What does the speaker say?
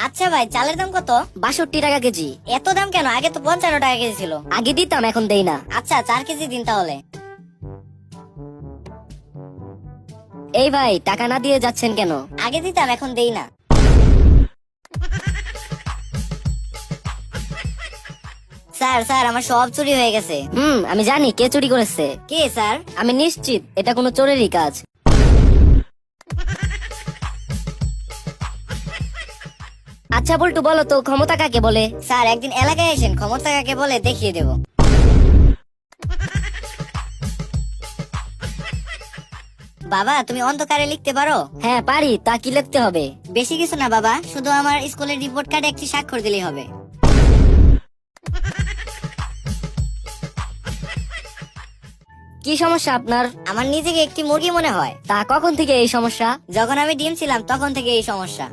আচ্ছা ভাই, চালের দাম কত? 62 টাকা কেজি। এত দাম কেন? আগে তো 55 টাকা কেজি ছিল। আগে দিতাম, এখন দেই না। আচ্ছা, 4 কেজি দিন তাহলে। এই ভাই, টাকা না দিয়ে যাচ্ছেন কেন? আগে দিতাম, এখন দেই না। স্যার স্যার, আমার সব চুরি হয়ে গেছে। আমি জানি কে চুরি করেছে। কে স্যার? আমি নিশ্চিত এটা কোনো চোরেরই কাজ। আচ্ছা বল্টু, বলো তো ক্ষমতা কাকে বলে? স্যার, একদিন এলাকায় এসেন, ক্ষমতা কাকে বলে দেখিয়ে দেব। বাবা, তুমি অন্ধকারে লিখতে পারো? হ্যাঁ পারি, তা কি লিখতে হবে? বেশি কিছু না বাবা, শুধু আমার স্কুলের রিপোর্ট কার্ডে একটি স্বাক্ষর দিলেই হবে। কি সমস্যা আপনার? আমার নিজেকে একটি মুরগি মনে হয়। তা কখন থেকে এই সমস্যা? যখন আমি ডিম ছিলাম তখন থেকে এই সমস্যা।